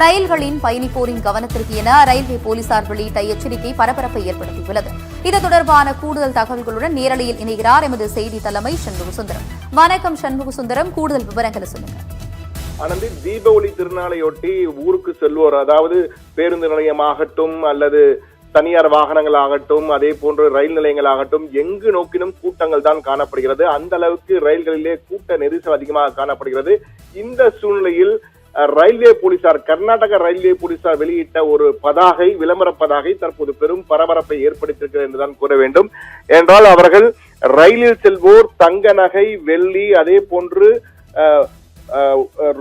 ரயில்களின் பயணிப்போரின் கவனத்திற்கு என ரயில்வே போலீசார் வெளியிட்ட எச்சரிக்கை பரபரப்பை ஏற்படுத்தியுள்ளது. இது தொடர்பான கூடுதல் தகவல்களுடன் நேரலையில் இணைகிறார் எமது செய்தி தலைமை சண்முகசுந்தரம். வணக்கம் சண்முகசுந்தரம், கூடுதல் விவரங்களை சொல்லுங்க. ஆனந்தி, தீபாவளி திருநாளையொட்டி ஊருக்கு செல்வோர், அதாவது பேருந்து நிலையமாகட்டும் அல்லது தனியார் வாகனங்கள் ஆகட்டும், அதே போன்று ரயில் நிலையங்கள் ஆகட்டும், எங்கு நோக்கினும் கூட்டங்கள் தான் காணப்படுகிறது. அந்த அளவுக்கு ரயில்களிலே கூட்ட நெரிசல் அதிகமாக காணப்படுகிறது. இந்த சூழ்நிலையில் ரயில்வே போலீசார், கர்நாடக ரயில்வே போலீசார் வெளியிட்ட ஒரு பதாகை, விளம்பர பதாகை தற்போது பெரும் பரபரப்பை ஏற்படுத்தியிருக்கிறது என்றுதான் கூற வேண்டும். என்றால் அவர்கள் ரயிலில் செல்வோர் தங்க நகை, வெள்ளி, அதே போன்று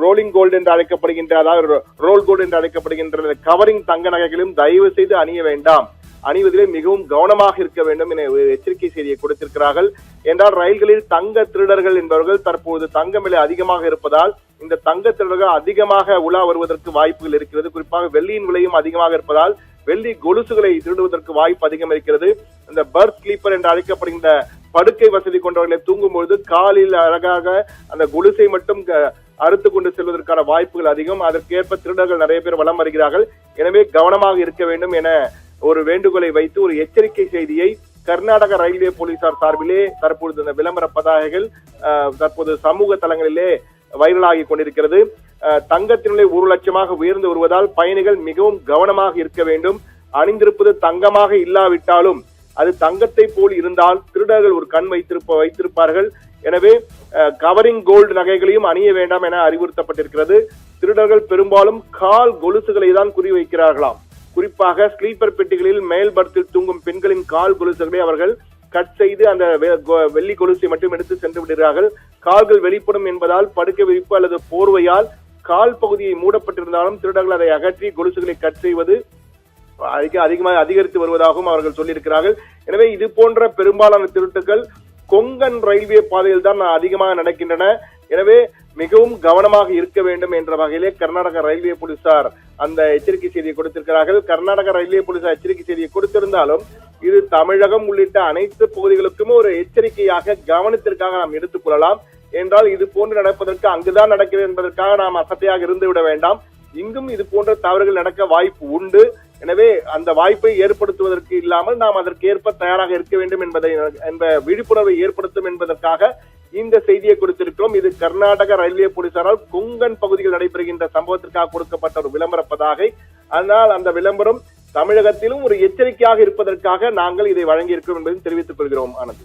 ரோலிங் கோல்டு என்று அழைக்கப்படுகின்ற, அதாவது ரோல் கோல்டு என்று அழைக்கப்படுகின்ற கவரிங் தங்க நகைகளும் தயவு செய்து அணிய வேண்டாம், அணிவதிலே மிகவும் கவனமாக இருக்க வேண்டும் என எச்சரிக்கை செய்தியை கொடுத்திருக்கிறார்கள். என்றால் ரயில்களில் தங்க திருடர்கள் என்பவர்கள் தற்போது தங்கம் விலை அதிகமாக இருப்பதால் இந்த தங்க திருடர்கள் அதிகமாக உலா வருவதற்கு வாய்ப்புகள் இருக்கிறது. குறிப்பாக வெள்ளியின் விலையும் அதிகமாக இருப்பதால் வெள்ளி கொலுசுகளை திருடுவதற்கு வாய்ப்பு அதிகம் இருக்கிறது. இந்த பர்த் ஸ்லீப்பர் என்று அழைக்கப்படுகின்ற படுக்கை வசதி கொண்டவர்களை தூங்கும்பொழுது காலில் அழகாக அந்த கொலுசை மட்டும் அறுத்து கொண்டு செல்வதற்கான வாய்ப்புகள் அதிகம். அதற்கேற்ப திருடர்கள் நிறைய பேர் வலம் வருகிறார்கள். எனவே கவனமாக இருக்க வேண்டும் என ஒரு வேண்டுகோளை வைத்து ஒரு எச்சரிக்கை செய்தியை கர்நாடக ரயில்வே போலீசார் சார்பிலே தற்பொழுது இந்த விளம்பர பதாகைகள் தற்போது சமூக தளங்களிலே வைரலாகி கொண்டிருக்கிறது. தங்கத்தின் விலை 1 லட்சமாக உயர்ந்து வருவதால் பயணிகள் மிகவும் கவனமாக இருக்க வேண்டும். அணிந்திருப்பது தங்கமாக இல்லாவிட்டாலும் அது தங்கத்தை போல் இருந்தால் திருடர்கள் ஒரு கண் வைத்திருப்பார்கள். எனவே கவரிங் கோல்டு நகைகளையும் அணிய வேண்டாம் என அறிவுறுத்தப்பட்டிருக்கிறது. திருடர்கள் பெரும்பாலும் கால் கொலுசுகளை தான் குறிவைக்கிறார்களாம். குறிப்பாக ஸ்லீப்பர் பெட்டிகளில் மேல் பர்த்தில் தூங்கும் பெண்களின் கால் கொலுசுகளை அவர்கள் கட் செய்து அந்த வெள்ளி கொலுசை மட்டும் எடுத்து சென்று விடுகிறார்கள். கால்கள் வெளிப்படும் என்பதால் படுக்கை விரிப்பு அல்லது போர்வையால் கால் பகுதியை மூடப்பட்டிருந்தாலும் திருடர்கள் அதை அகற்றி கொலுசுகளை கட் செய்வது அதிகமாக அதிகரித்து வருவதாகவும் அவர்கள் சொல்லியிருக்கிறார்கள். எனவே இது போன்ற பெரும்பாலான திருட்டுகள் கொங்கன் ரயில்வே பாதையில் தான் அதிகமாக நடக்கின்றன. எனவே மிகவும் கவனமாக இருக்க வேண்டும் என்ற வகையிலே கர்நாடக ரயில்வே போலீசார் அந்த எச்சரிக்கை செய்தியை கொடுத்திருக்கிறார்கள். கர்நாடக ரயில்வே போலீசார் எச்சரிக்கை செய்தியை கொடுத்திருந்தாலும் இது தமிழகம் உள்ளிட்ட அனைத்து பகுதிகளுக்கும் ஒரு எச்சரிக்கையாக, கவனத்திற்காக நாம் எடுத்துக் கொள்ளலாம். என்றால் இது போன்று நடப்பதற்கு அங்குதான் நடக்கிறது என்பதற்காக நாம் அசட்டையாக இருந்து விட வேண்டாம். இங்கும் இது போன்ற தவறுகள் நடக்க வாய்ப்பு உண்டு. எனவே அந்த வாய்ப்பை ஏற்படுத்துவதற்கு இல்லாமல் நாம் அதற்கு ஏற்ப தயாராக இருக்க வேண்டும் என்ற விழிப்புணர்வை ஏற்படுத்தும் என்பதற்காக இந்த செய்தியை கொடுத்திருக்கிறோம். இது கர்நாடக ரயில்வே போலீசாரால் கொங்கன் பகுதியில் நடைபெறுகின்ற சம்பவத்திற்காக கொடுக்கப்பட்ட ஒரு விளம்பர பதாகை. ஆனால் அந்த விளம்பரம் தமிழகத்திலும் ஒரு எச்சரிக்கையாக இருப்பதற்காக நாங்கள் இதை வழங்கியிருக்கிறோம் என்பதை தெரிவித்துக் கொள்கிறோம். ஆனந்த்.